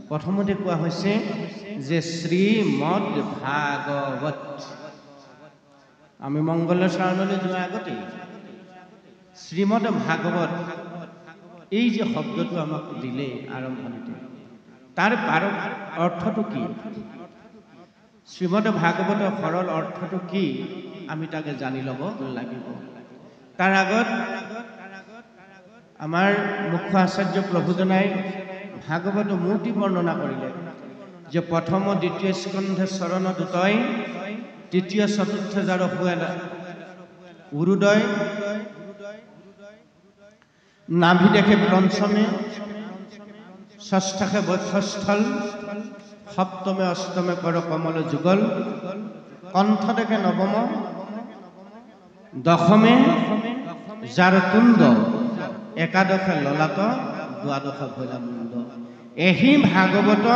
প্ৰথমতে কোৱা হৈছে যে শ্ৰীমদ ভাগৱত। আমি মংগলচৰণলৈ যোৱাৰ আগতে শ্ৰীমদ ভাগৱত এই যে শব্দটো আমাক দিলে আৰম্ভণিতে, তাৰ অৰ্থটো কি? শ্ৰীমদ ভাগৱতৰ সৰল অৰ্থটো কি আমি তাকে জানি ল'ব লাগিব। তাৰ আগত আমাৰ মুখ্য আচাৰ্য প্ৰভুজনাই ভাগৱত মূৰ্তি বৰ্ণনা কৰিলে যে প্ৰথম দ্বিতীয় স্কন্ধে চৰণ দুটয়, তৃতীয় চতুৰ্থ যাৰ হুৱেলা উৰুদয়, নাভি দেখে পঞ্চমে, ষষ্ঠকে বক্ষস্থল, সপ্তমে অষ্টমে কৰ কমল যুগল, কণ্ঠ দেখে নৱম, দশমে যাৰ তুণ্ড, একাদশে ললাট, দ্বাদশ ভৈলা মুণ্ড। এহি ভাগৱত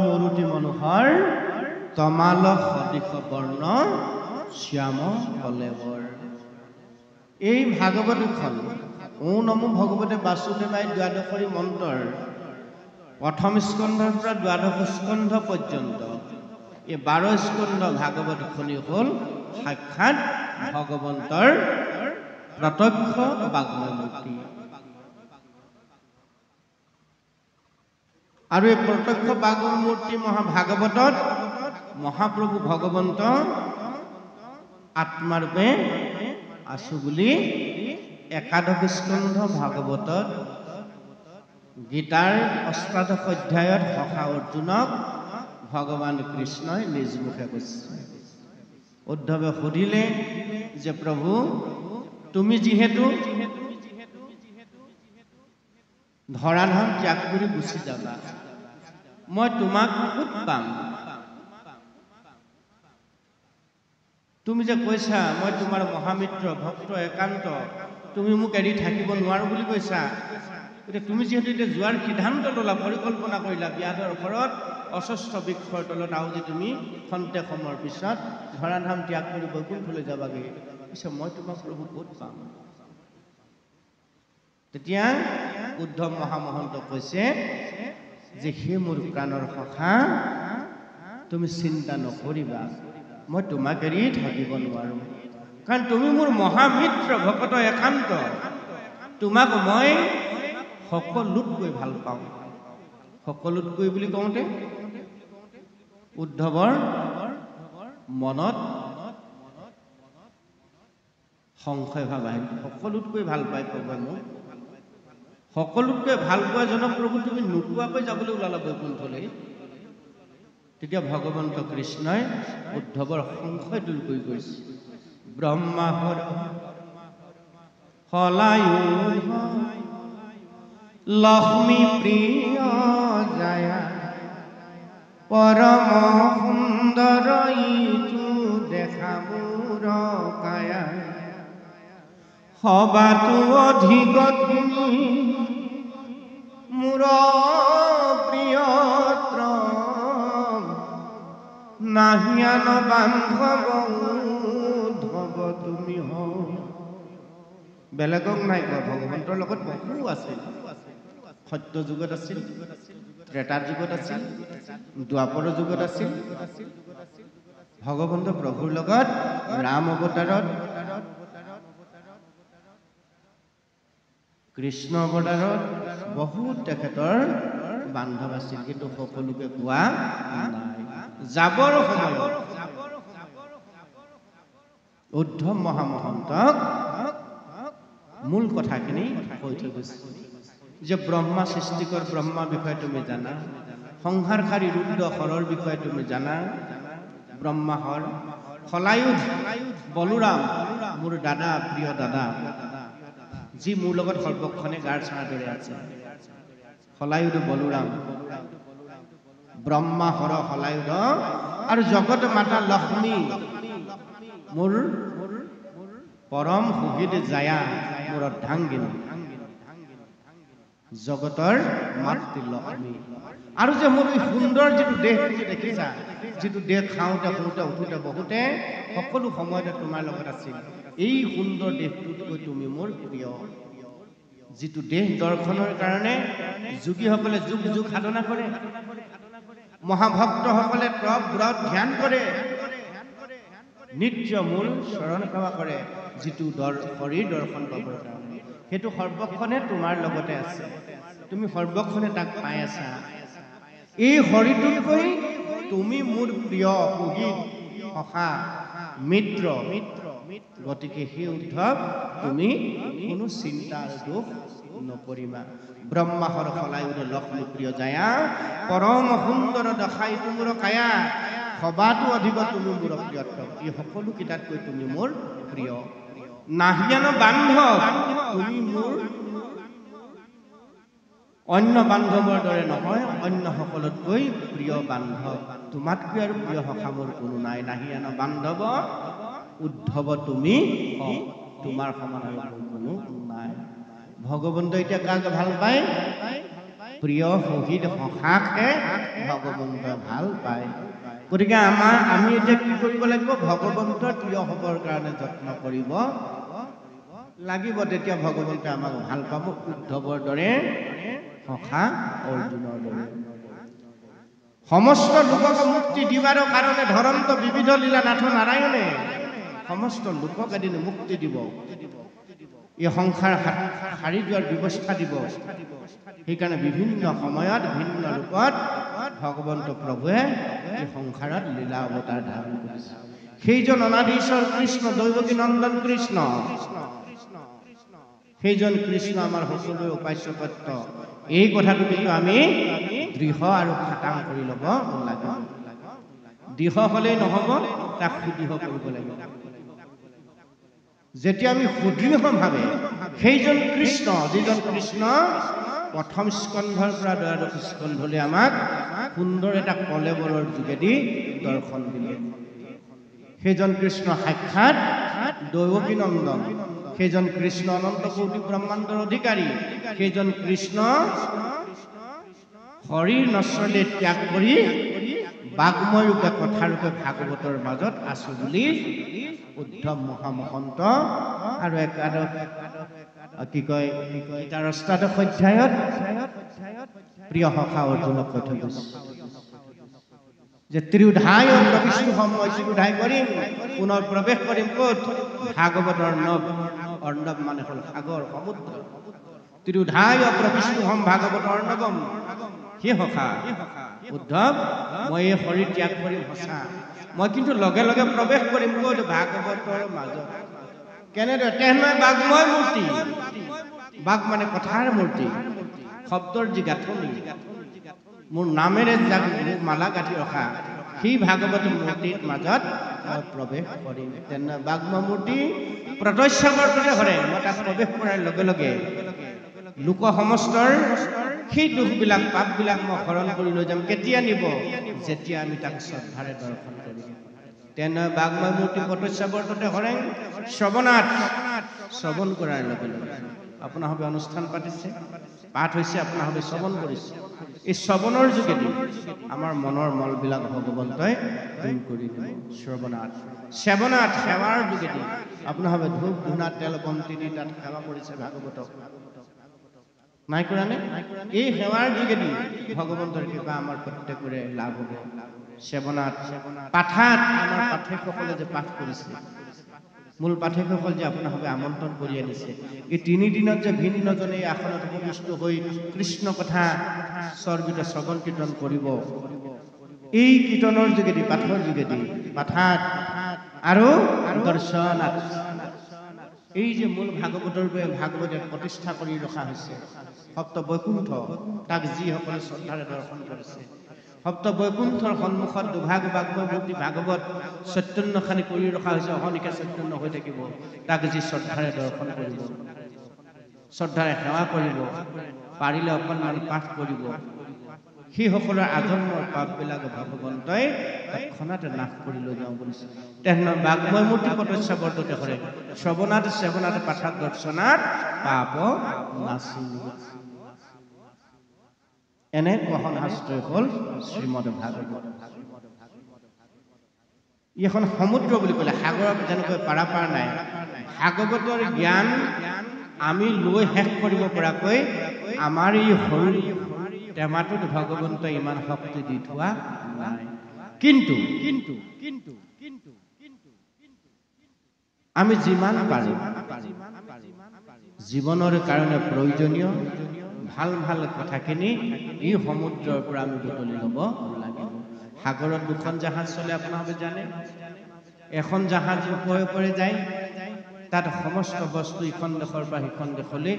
মৰুতি মনোহৰ, তমাল সদিশ বৰ্ণ, শ্যাম কলেবৰ। এই ভাগৱতখন ও নমো ভগৱতে বাসুদেৱাই দ্বাদশৰী মন্ত্ৰৰ প্ৰথম স্কন্ধৰ পৰা দ্বাদশ স্কন্ধ পৰ্যন্ত এই 12 স্কন্ধ ভাগৱতখনি হ'ল সাক্ষাৎ ভগৱন্তৰ প্ৰত্যক্ষ বাগ্ময় মূৰ্তি। আৰু এই প্ৰত্যক্ষ বাগ্ময় মূৰ্তি মহাভাগৱতত মহাপ্ৰভু ভগৱন্ত আত্মাৰূপে আছো বুলি একাদশ স্কন্ধ ভাগৱতত গীতাৰ অষ্টাদশ অধ্যায়ত সখা অৰ্জুনক ভগৱান কৃষ্ণই নিজ মুখে কৈছে। উদ্ধৱে সুধিলে যে প্ৰভু, তুমি যিহেতু ধৰাধাম ত্যাগ কৰি গুচি যাবা, মই তোমাক ক'ত পাম? তুমি যে কৈছা মই তোমাৰ মহামিত্ৰ ভক্ত একান্ত, তুমি মোক এৰি থাকিব নোৱাৰো বুলি কৈছা। এতিয়া তুমি যিহেতু এতিয়া যোৱাৰ সিদ্ধান্ত ল'লা, পৰিকল্পনা কৰিলা, ব্যাধৰ ঘৰত অস্বস্থ বৃক্ষৰ তলত আউজি তুমি খন্তেক সময়ৰ পিছত ধৰাধাম ত্যাগ কৰি বৈকুণ্ঠলৈ যাবাগে, পিছে মই তোমাক প্ৰভু ক'ত পাম? তেতিয়া উদ্ধৱ মহামহন্ত কৈছে যে হে মোৰ প্ৰাণৰ সখা, তুমি চিন্তা নকৰিবা, মই তোমাক এৰি থাকিব নোৱাৰো, কাৰণ তুমি মোৰ মহামিত্ৰ ভকত একান্ত, তোমাক মই সকলোতকৈ ভাল পাওঁ। সকলোতকৈ বুলি কওঁতে উদ্ধৱৰ মনত সংশয় ভাৱ আহিল। সকলোতকৈ ভাল পাই প্ৰভুৱে মোক, সকলোতকৈ ভাল পোৱা জনক প্ৰভু তুমি নোপোৱাকৈ যাবলৈ ওলালা বৈকুণ্ঠলৈ। তেতিয়া ভগৱন্ত কৃষ্ণই উদ্ধৱৰ সংশয় দূৰ কৰি গৈছে। ব্ৰহ্মাহৰ সলায়ু লক্ষ্মী প্ৰিয় জায়া, পৰম সুন্দৰ ইটো দেখা মোৰ কায়া, সবাতো অধিক তুমি মোৰ প্ৰিয়ত্ৰ, নাহিয়ান বান্ধৱ উদ্ধৱ তুমি হও। বেলেগক নাই কোৱা, ভগৱন্তৰ লগত বহু আছিল। সত্য যুগত আছিল, ত্ৰেতা যুগত আছিল, দ্বাপৰ যুগত আছিল। ভগৱন্ত প্ৰভুৰ লগত ৰাম অৱতাৰত, কৃষ্ণ অৱতাৰত বহুত তেখেতৰ বান্ধৱ আছিল, কিন্তু সকলোকে কোৱা নাই। যাবৰ সময়ত উদ্ধৱ মহামহন্তক মূল কথাখিনি কৈ থৈ গৈছে যে ব্ৰহ্মা সৃষ্টিকৰ ব্ৰহ্মা বিষয়ে তুমি জানা, সংহাৰকাৰী ৰুদ্ৰ হৰৰ বিষয়ে তুমি জানা, ব্ৰহ্মা হৰ, সলায়ুধ বলোৰাম মোৰ দাদা, প্ৰিয় দাদা, যি মোৰ লগত সৰ্বক্ষণে গাৰ চাৰ দৰে আছে। সলায়ুধ বলোৰাম, ব্ৰহ্মা হৰ সলায়ুধ, আৰু জগত মাতা লক্ষ্মী মোৰ পৰম সুহৃদ জায়া, মোৰ অৰ্ধাংগিনী, জগতৰ মাতৃ লক্ষ্মী। আৰু যে মোৰ এই সুন্দৰ যিটো দেহ তুমি দেখিছা, যিটো দেহ খাওঁতে শুওঁতে উঠোঁতে বহুতে সকলো সময়তে তোমাৰ লগত আছিল, এই সুন্দৰ দেহটোতকৈ তুমি মোৰ প্ৰিয়। যিটো দেহ দৰ্শনৰ কাৰণে যোগীসকলে যুগ যুগ সাধনা কৰে, মহাভক্তসকলে তপ ব্ৰত ধ্যান কৰে, নিত্য মূল চৰণ সেৱা কৰে, যিটো শৰীৰ দৰ্শন পাবৰ কাৰণে। সেইটো সৰ্বক্ষণে তোমাৰ লগতে আছে, তুমি সৰ্বক্ষণে তাক পাই আছা। এই শৰীৰটোতকৈ তুমি মোৰ প্ৰিয় সুহৃদ সখা মিত্ৰ, গতিকে সেই উদ্ধৱ তুমি কোনো চিন্তা আৰু দুখ নকৰিবা। ব্ৰহ্মাহৰ সলাই উৰে লক্ষ্মী প্ৰিয় যায়া, পৰম সুন্দৰ দেখাই তুমৰ কায়া, সবাতো অধিক তুমি মোৰ প্ৰিয়তম। এই সকলো কিতাতকৈ তুমি মোৰ প্ৰিয়। নাহিয়ান বান্ধৱ, তুমি মোৰ অন্য বান্ধৱৰ দৰে নহয়, অন্য সকলোতকৈ প্ৰিয় বান্ধৱ। তোমাতকৈ আৰু প্ৰিয় সখা মোৰ কোনো নাই। নাহিয়ান বান্ধৱ উদ্ধৱ তুমি, তোমাৰ সমান আৰু কোনো নাই। ভগৱন্ত এতিয়া কাক ভাল পায়? প্ৰিয় সুহৃদ সখাকে ভগৱন্তই ভাল পায়। গতিকে আমি এতিয়া কি কৰিব লাগিব? ভগৱন্তৰ প্ৰিয় হ'বৰ কাৰণে যত্ন কৰিব লাগিব। তেতিয়া ভগৱন্তই আমাক ভাল পাব, উদ্ধৱৰ দৰে, সখা অৰ্জুনৰ দৰে। সমস্ত লোকক মুক্তি দিবাৰ কাৰণে ধৰন্ত বিবিধ লীলা নাথ নাৰায়ণে সমস্ত লোকক এদিন মুক্তি দিব, এই সংসাৰ সাৰি যোৱাৰ ব্যৱস্থা দিব। সেইকাৰণে বিভিন্ন সময়ত ভিন্ন ৰূপত ভগৱন্ত প্ৰভুৱে এই সংসাৰত লীলা অৱতাৰ ধাৰণ কৰিছে। সেইজন অনাধীশ্বৰ কৃষ্ণ, দৈৱকী নন্দন কৃষ্ণ, সেইজন কৃষ্ণ আমাৰ সকলোৰে উপাস্য সত্য। এই কথাটো কিন্তু আমি দৃঢ় আৰু খাটাং কৰি ল'ব লাগিব। দৃঢ় হ'লেই নহ'ব, তাক সুদৃঢ় কৰিব লাগিব। যেতিয়া আমি সুদৃঢ়ভাৱে সেইজন কৃষ্ণ, যিজন কৃষ্ণ প্ৰথম স্কন্ধৰ পৰা দ্বাদশ স্কন্ধলৈ আমাক সুন্দৰ এটা কলেবৰৰ যোগেদি দৰ্শন দিলে, সেইজন কৃষ্ণ সাক্ষাৎ দৈৱকী নন্দন, সেইজন কৃষ্ণ অনন্ত কোটি ব্ৰহ্মাণ্ডৰ অধিকাৰী, সেইজন কৃষ্ণ শৰীৰ নশ্বৰলৈ ত্যাগ কৰি বাগ্ময় ৰূপে কথা ৰূপে ভাগৱতৰ মাজত আছো বুলি উদ্ধৱ মহামহন্ত আৰু একাদশ কি কয় তাৰ অষ্টাদশ অধ্যায়ত প্ৰিয় সখা অৰ্জুনক কৈ থৈ গৈছে যে ত্ৰিউধায় প্ৰবিষ্টোহম, মই ত্ৰিউধায় কৰিম, পুনৰ প্ৰৱেশ কৰিম ক'ত? ভাগৱত অৰ্ণৱ। অৰ্ণৱ মানে হ'ল সাগৰ, সমুদ্ৰ। ত্ৰিউধায় প্ৰবিষ্টোহম ভাগৱত অৰ্ণৱম। হে সখা উদ্ধৱ, মই এই শৰীৰ ত্যাগ কৰিম সঁচা, মই কিন্তু লগে লগে প্ৰৱেশ কৰিম ক'ত? ভাগৱতৰ মাজত। কেনেদৰে? তেনে বাগ্ময় মূৰ্তি। বাগ মানে কথাৰ মূৰ্তি, শব্দৰ যি গাঁথনি, মোৰ নামেৰে যাক মালা গাঁঠি ৰখা, সেই ভাগৱত মূৰ্তিৰ মাজত মই প্ৰৱেশ কৰিম। তেনে বাগ্ময় মূৰ্তি প্ৰত্যক্ষভাৱে হৰে, মই তাক প্ৰৱেশ কৰাৰ লগে লগে লোক সমস্তৰ সেই দুখবিলাক পাপবিলাক মই হৰণ কৰি লৈ যাম। কেতিয়া নিব? যেতিয়া আমি তাক শ্ৰদ্ধাৰে দৰ্শন কৰিম। তেনে বাগ্ময় মূৰ্তি প্ৰত্যক্ষভাৱে হৰে শ্ৰৱণাত, শ্ৰৱণ কৰাৰ লগে লগে আপোনালোকে অনুষ্ঠান পাতিছে, পাঠ হৈছে, আপোনালোকে শ্ৰৱণ কৰিছে। এই শ্ৰৱণৰ যোগেদি আমাৰ মনৰ মলবিলাক ভগৱন্তই দূৰ কৰি দিব। শ্ৰৱণাত, সেৱনাত, সেৱাৰ যোগেদি আপোনালোকে ধূপ ধূনা তেল বন্তি দি তাত সেৱা কৰিছে ভাগৱতক, নাই কৰা নে? এই সেৱাৰ যোগেদি ভগৱন্তৰ কৃপা আমাৰ প্ৰত্যেকৰে লাভ হ'ব। সেৱনাত, পাঠাত, আমাৰ পাঠকসকলে যে পাঠ কৰিছে, মূল পাঠকসকল যে আপোনালোকে আমন্ত্ৰণ কৰি আনিছে, এই 3 দিনত যে ভিন্নজনে এই আসনত উপবিষ্ট হৈ কৃষ্ণ কথা স্বৰ্গিত শ্ৰৱণ কীৰ্তন কৰিব, এই কীৰ্তনৰ যোগেদি, পাঠৰ যোগেদি, পাঠাত আৰু দৰ্শনাত, এই যে মূল ভাগৱতৰ ভাগৱতে প্ৰতিষ্ঠা কৰি ৰখা হৈছে সপ্ত বৈকুণ্ঠ, তাক যিসকলে শ্ৰদ্ধাৰে দৰ্শন কৰিছে, সপ্ত বৈকুণ্ঠৰ সন্মুখত দুভাগ বাগ্ময় মূৰ্তি ভাগৱত চৈতন্যখানি কৰি ৰখা হৈছে, অহনিকে চৈতন্য হৈ থাকিব। তাক যি শ্ৰদ্ধাৰে দৰ্শন কৰিব, শ্ৰদ্ধাৰে সেৱা কৰিব, পাৰিলে অকণমান পাঠ কৰিব, সেইসকলৰ আজন্মৰ পাপবিলাক ভগৱন্তই তৎক্ষণাতে নাশ কৰি লৈ যাওঁ বুলিছে। তেনে বাগ্ময় মূৰ্তি প্ৰত্যক্ষভাৱে কৰে শ্ৰৱণাত, সেৱনাত, পাঠাত, দৰ্শনাত পাপ নাশিনী। এনে কহন শাস্ত্ৰই হ'ল শ্ৰীমদ ভাগৱত। ই এখন সমুদ্ৰ বুলি ক'লে, সাগৰত যেনেকৈ পাৰাপাৰ নাই, ভাগৱতৰ জ্ঞান আমি লৈ শেষ কৰিব পৰাকৈ আমাৰ এই সৰু টেমাটোত ভগৱন্তই ইমান শক্তি দি থোৱা নাই। কিন্তু আমি যিমান পাৰো জীৱনৰ কাৰণে প্ৰয়োজনীয় ভাল ভাল কথাখিনি এই সমুদ্ৰৰ পৰা আমি বুটলি ল'ব লাগিব। সাগৰত দুখন জাহাজ চলে, আপোনালোকে জানে। এখন জাহাজ ওপৰে যায়, তাত সমস্ত বস্তু ইখন দেশৰ পৰা সিখন দেশলৈ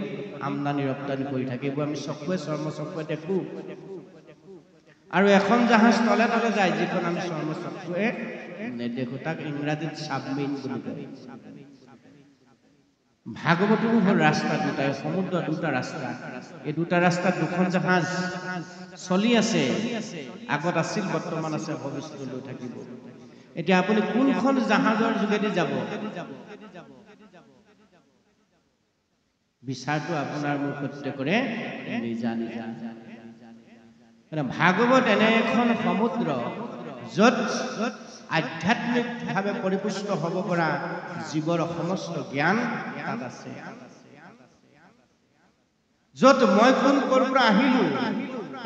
আমদানি ৰপ্তানি কৰি থাকে। এইবোৰ আমি চকুৱে দেখো। আৰু এখন জাহাজ তলে তলে যায়, যিখন আমি চকুৱে নেদেখো। তাক ইংৰাজীত সাবমেৰিন বুলি কয়। ভাগৱতৰো হ'ল ৰাস্তা দুটা, সমুদ্ৰ দুটা ৰাস্তা। এই দুটা ৰাস্তাত দুখন জাহাজ চলি আছে। আগত আছিল, বৰ্তমান আছে, ভৱিষ্যতলৈ থাকিব। এতিয়া আপুনি কোনখন জাহাজৰ যোগেদি যাব, বিচাৰটো আপোনাৰ মোৰ প্ৰত্যেকৰে নিজা নিজা। ভাগৱত এনে এখন সমুদ্ৰ য'ত আধ্যাত্মিকভাৱে পৰিপুষ্ট হ'ব পৰা জীৱৰ সমস্ত জ্ঞান তাত আছে। য'ত মই কোন ক'ৰ পৰা আহিলো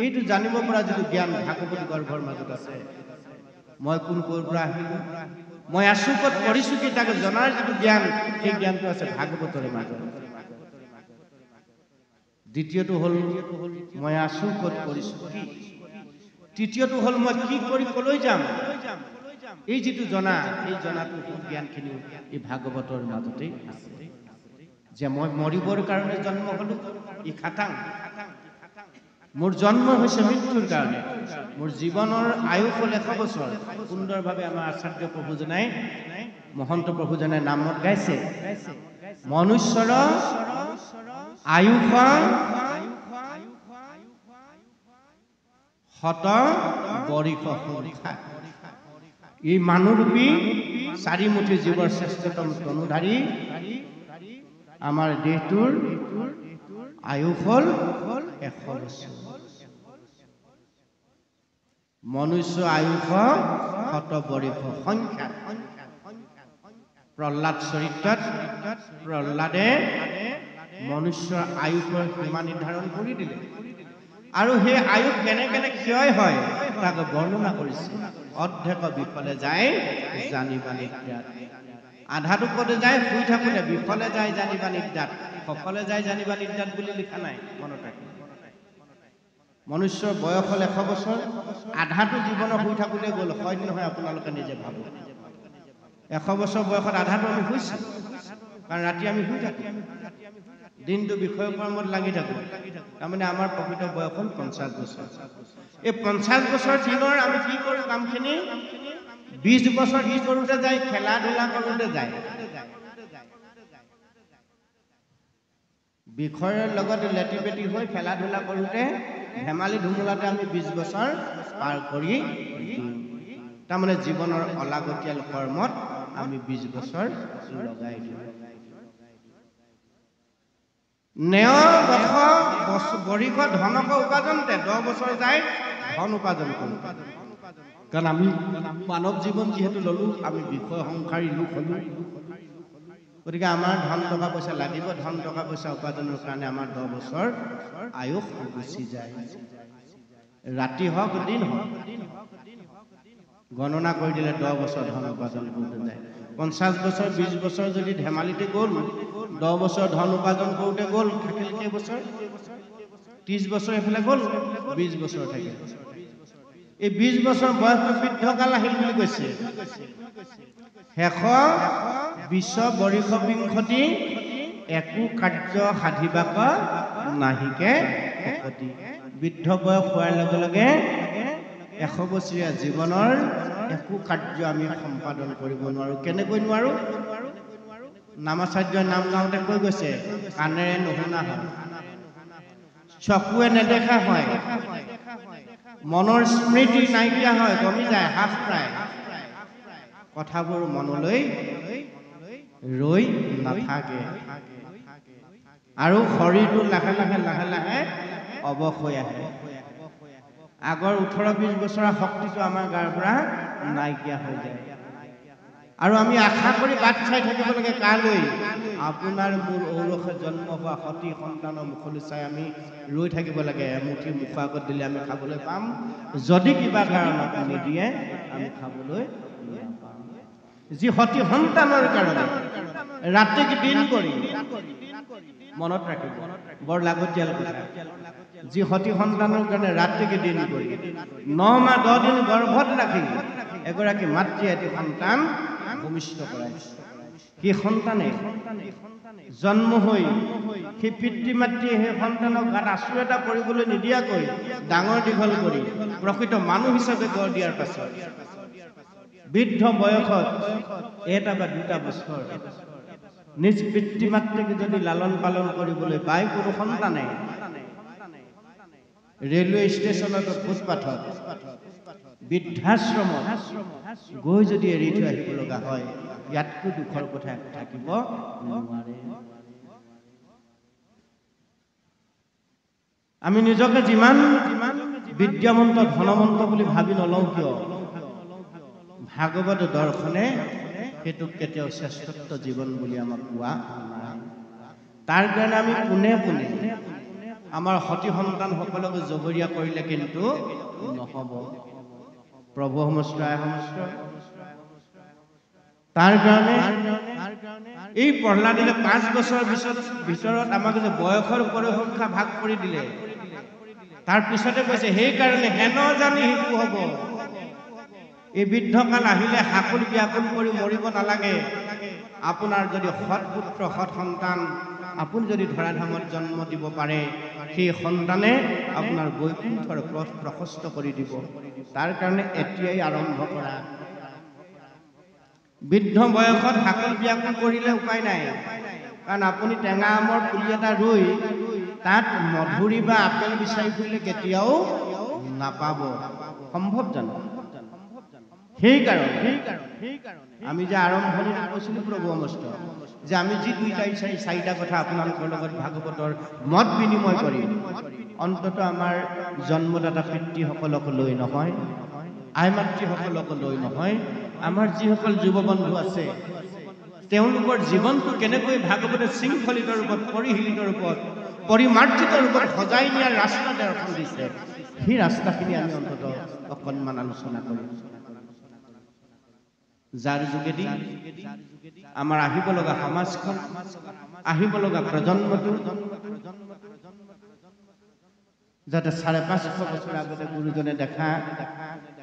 এইটো জানিব পৰা যিটো জ্ঞান ভাগৱত গৰ্ভৰ মাজত আছে। মই কোন ক'ৰ পৰা আহিলো, মই আছো ক'ত, কৰিছো কি, তাক জনাৰ যিটো জ্ঞান, সেই জ্ঞানটো আছে ভাগৱতৰ মাজত। দ্বিতীয়টো হ'ল মই আছো ক'ত, কৰিছো কি। তৃতীয়টো হ'ল মই কি কৰি কলৈ যাম। এই যিটো জনা, এই জনাটো জ্ঞানখিনি এই ভাগৱতৰ মাজতেই আছে। যে মই মৰিবৰ কাৰণে জন্ম হলো, ই খাটাং। মোৰ জন্ম হৈছে মৃত্যুৰ কাৰণে। মোৰ জীৱনৰ আয়ুস হ'ল 100 বছৰ। সুন্দৰভাৱে আমাৰ আচাৰ্য প্ৰভুজনাই, মহন্ত প্ৰভুজনাই নামত গাইছে, মনুষ্যৰ আয়ুষ 100 বৰিষ সংখ্যা। এই মানুহৰূপী 4 মুঠি জীৱৰ শ্ৰেষ্ঠতম তনুধাৰী আমাৰ দেহটোৰ আয়ুস হ'ল 100 বছৰ। মনুষ্য আয়ুস 100 বৰিষ সংখ্যা। প্ৰহ্লাদ চৰিত্ৰত প্ৰহ্লাদে মনুষ্যৰ আয়ুসৰ সীমা নিৰ্ধাৰণ কৰি দিলে। আৰু সেই আয়ুস কেনে কেনে ক্ষয় হয় তাক বৰ্ণনা কৰিছে। অৰ্ধেক বিফলে যায় জানিবা নিদ্ৰাত। আধাটো ক'তে যায়, শুই থাকোতে। বিফলে যায় জানিবা নিদ্ৰাত, সফলে যায় জানিবা নিদ্ৰাত বুলি লিখা নাই, মনত ৰাখিব। মনুষ্যৰ বয়স হ'ল 100 বছৰ, আধাটো জীৱনৰ শুই থাকোতে গ'ল। হয় নহয় আপোনালোকে নিজে ভাবক। 100 বছৰ বয়সত আধাটো আমি শুইছো, কাৰণ ৰাতি আমি শুই থাকো, দিনটো বিষয়কৰ্মত লাগি থাকো। তাৰমানে আমাৰ প্ৰকৃত বয়স হ'ল 50 বছৰ। এই 50 বছৰ দিনৰ আমি কি কৰো কামখিনি, 20 বছৰ কি কৰোতে যায়, খেলা ধূলা কৰোতে যায়। বিষয়ৰ লগত লেটি পেটি হৈ খেলা ধূলা কৰোতে, ধেমালি ধুমুলাতে আমি 20 বছৰ পাৰ কৰি দিওঁ। তাৰমানে জীৱনৰ অলাগতিয়াল কৰ্মত আমি 20 বছৰ লগাই দিওঁ। বৰিষ ধনক উপাৰ্জনতে 10 বছৰ যায় ধন উপাৰ্জন কৰোঁ। কাৰণ আমি মানৱ জীৱন যিহেতু ললো, আমি বিষয় সংসাৰী লোক হলো। গতিকে আমাৰ ধন টকা পইচা লাগিব। ধন টকা পইচা উপাৰ্জনৰ কাৰণে আমাৰ 10 বছৰ আয়ুস গুচি যায়। ৰাতি হওক দিন হওক গণনা কৰি দিলে 10 বছৰ ধন উপাৰ্জন কৰোঁতে যায়। 50 বছৰ 20 বছৰ যদি ধেমালিতে গ'ল, 10 বছৰ ধন উপাৰ্জন কৰোঁতে গ'ল, থাকিল কেইবছৰ? 30 বছৰ এফালে গ'ল, 20 বছৰ থাকিল। এই 20 বছৰ বয়সটো বৃদ্ধকাল আহিল বুলি কৈছে। শেষ বিশ্ব বৰিষ বিংশতি, একো কাৰ্য সাধিবাক নাহিকে শপতি। বৃদ্ধ বয়স হোৱাৰ লগে লগে 100 বছৰীয়া জীৱনৰ একো কাৰ্য আমি সম্পাদন কৰিব নোৱাৰো। কেনেকৈ নোৱাৰো? নামাচাৰ্যই নাম গাওঁতে কৈ গৈছে, কাণেৰে নুশুনা হয়, চকুৱে নেদেখা হয়, মনৰ স্মৃতি নাইকিয়া হয়, কমি যায়, হ্ৰাস পায়, কথাবোৰ মনলৈ ৰৈ নাথাকে, আৰু শৰীৰটো লাহে লাহে লাহে লাহে অৱস হৈ আহে। আগৰ 18-20 বছৰৰ শক্তিটো আমাৰ গাৰ পৰা নাইকিয়া হৈ যায়। আৰু আমি আশা কৰি বাট চাই থাকিব লাগে কালৈ আপোনাৰ মোৰ ঔৰসে জন্ম হোৱা সতী সন্তানৰ মুখলৈ চাই আমি ৰৈ থাকিব লাগে এমুঠি মুখ আগত দিলে আমি খাবলৈ পাম যদি কিবা কাৰণত নিদিয়ে আমি খাবলৈ নাপাম যি সতী সন্তানৰ কাৰণে ৰাতি দিন কৰি মনত ৰাখিব বৰ লাগতিয়াল কথা যি সতী সন্তানৰ কাৰণে ৰাতি দিন কৰি 9 মাহ 10 দিন গৰ্ভত ৰাখি এগৰাকী মাতৃ এটি সন্তান ভূমিষ্ঠ কৰাইছে সেই সন্তানে জন্ম হৈ সেই পিতৃ মাতৃয়ে সেই সন্তানক গাত আঁচু এটা কৰিবলৈ নিদিয়াকৈ ডাঙৰ দীঘল কৰি প্ৰকৃত মানুহ হিচাপে গঢ় দিয়াৰ পাছত বৃদ্ধ বয়সত এটা বা দুটা বছৰ নিজ পিতৃ মাতৃক যদি লালন পালন কৰিবলৈ পায় কোনো সন্তানে ৰেলৱে ষ্টেচনত ফুটপাথত বৃদ্ধাশ্ৰমত গৈ যদি এৰি থৈ আহিব লগা হয় ইয়াতকৈ দুখৰ কথা থাকিব নোৱাৰে আমি নিজকে যিমান বিদ্যামন্ত ধনমন্ত বুলি ভাবি নলওঁ কিয় ভাগৱত দৰ্শনে সেইটোক কেতিয়াও শ্ৰেষ্ঠত্ব জীৱন বুলি আমাক কোৱা নাই তাৰ কাৰণে আমি পোনে পোনে আমাৰ সতী সন্তানসকলক জগৰীয়া কৰিলে কিন্তু নহ'ব প্ৰভু সমস্তায় তাৰ কাৰণে এই প্ৰহ্লাদে 5 বছৰৰ ভিতৰত আমাক যে বয়সৰ পৰিসংখ্যা ভাগ কৰি দিলে তাৰ পিছতে কৈছে সেইকাৰণে হেন জানি শিশু হ'ব এই বৃদ্ধকাল আহিলে হাকুল ব্যাকুল কৰি মৰিব নালাগে আপোনাৰ যদি সৎ পুত্ৰ সৎ সন্তান আপুনি যদি ধৰাধামত জন্ম দিব পাৰে সেই সন্তানে আপোনাৰ বৈকুণ্ঠৰ পথ প্ৰশস্ত কৰি দিব তাৰ কাৰণে এতিয়াই আৰম্ভ কৰা বৃদ্ধ বয়সত হাকুল ব্যাকুল কৰিলে উপায় নাই কাৰণ আপুনি টেঙা আমৰ পুলি এটা ৰুই তাত মধুৰি বা আপেল বিচাৰি ফুৰিলে কেতিয়াও নাপাব সম্ভৱ জানো সেইকাৰণে আমি যে আৰম্ভণিতে কৈছিলোঁ প্ৰভু অমস্ত যে আমি যি 2-4টা কথা আপোনালোকৰ লগত ভাগৱতৰ মত বিনিময় কৰিম অন্তত আমাৰ জন্মদাতা পিতৃসকলক লৈ নহয় আই মাতৃসকলক লৈ নহয় আমাৰ যিসকল যুৱ বন্ধু আছে তেওঁলোকৰ জীৱনটো কেনেকৈ ভাগৱতে শৃংখলিত ৰূপত পৰিশীলিত ৰূপত পৰিমাৰ্জিত ৰূপত সজাই নিয়াৰ ৰাস্তা দৰ্শন দিছে সেই ৰাস্তাখিনি আমি অন্তত অকণমান আলোচনা কৰিম যাৰ যোগেদি আমাৰ আহিব লগা সমাজখন আহিব লগা প্ৰজন্মটো যাতে 550 বছৰ আগতে গুৰুজনে দেখা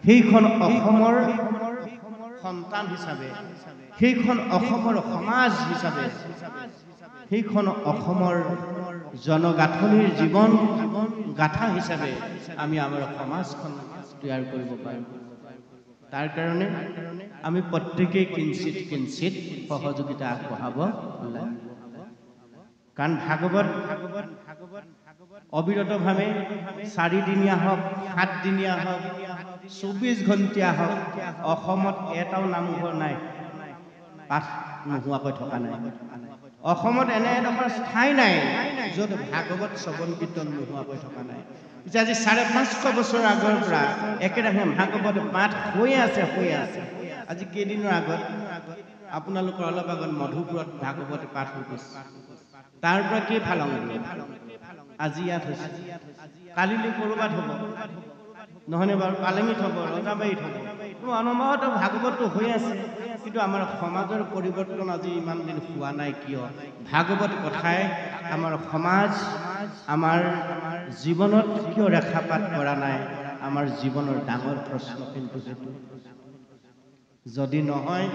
সেইখন অসমৰ সন্তান হিচাপে সেইখন অসমৰ সমাজ হিচাপে সেইখন অসমৰ জনগাঁথনিৰ জীৱন গাথা হিচাপে আমি আমাৰ সমাজখন তৈয়াৰ কৰিব পাৰিম তাৰ কাৰণে আমি প্ৰত্যেকেই কিঞ্চিত সহযোগিতা আগবঢ়াব লাগে কাৰণ ভাগৱত অবিৰতভাৱে 4 দিনীয়া হওক 7 দিনীয়া হওক 24 ঘণ্টীয়া হওক অসমত এটাও নামঘৰ নাই পাঠ নোহোৱাকৈ থকা নাই অসমত এনে এডোখৰ ঠাই নাই য'ত ভাগৱত শ্ৰৱণ কীৰ্তন নোহোৱাকৈ থকা নাই যে আজি 550 বছৰ আগৰ পৰা একেৰাহে ভাগৱত পাঠ হৈ আছে আজি কেইদিনৰ আগত আপোনালোকৰ অলপ আগত মধুপুৰত ভাগৱত পাঠ হৈ গৈছে তাৰ পৰা কি ফালং আজি ইয়াত হৈছে কালিলৈ ক'ৰবাত হ'ব নহয়নে বাৰু পালেঙিত হ'ব ৰজাবাৰীত হ'ব অনবৰত ভাগৱতটো হৈ আছে কিন্তু আমাৰ সমাজৰ পৰিৱৰ্তন আজি ইমান দিন হোৱা নাই কিয় ভাগৱত কথাই আমাৰ সমাজ আমাৰ জীৱনত কিয় ৰেখাপাত কৰা নাই আমাৰ জীৱনৰ ডাঙৰ প্ৰশ্ন কিন্তু সেইটো যদি নহয়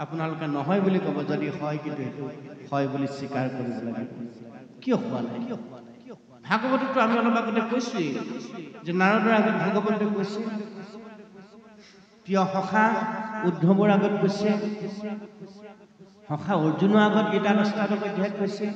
আপোনালোকে নহয় বুলি ক'ব যদি হয় কিন্তু সেইটো হয় বুলি স্বীকাৰ কৰিব লাগে কিয় হোৱা নাই ভাগৱতটো আমি অলপ আগতে কৈছোৱেই যে নাৰদৰ আগত ভাগৱতে কৈছে প্ৰিয় সখা উদ্ধৱৰ আগত কৈছে সখা অৰ্জুনৰ আগত গীতা 10টা অধ্যায় কৈছে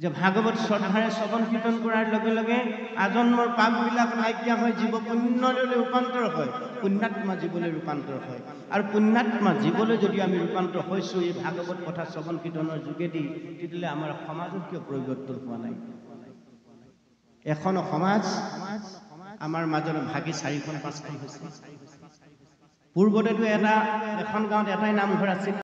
যে ভাগৱত শ্ৰদ্ধাৰে শ্ৰৱণ কীৰ্তন কৰাৰ লগে লগে আজন্মৰ পাপবিলাক নাইকিয়া হয় জীৱ পুণ্যলৈ ৰূপান্তৰ হয় পুণ্যাত্মা জীৱলৈ ৰূপান্তৰ হয় আৰু পুণ্যাত্মা জীৱলৈ যদি আমি ৰূপান্তৰ হৈছোঁ এই ভাগৱত কথা শ্ৰৱণ কীৰ্তনৰ যোগেদি তেতিয়াহ'লে আমাৰ সমাজত কিয় পৰিৱৰ্তন হোৱা নাই এখন সমাজ আমাৰ মাজত ভাগি 4খন 5খন হৈছে পূৰ্বতেতো এখন গাঁৱত এটাই নামঘৰ আছিল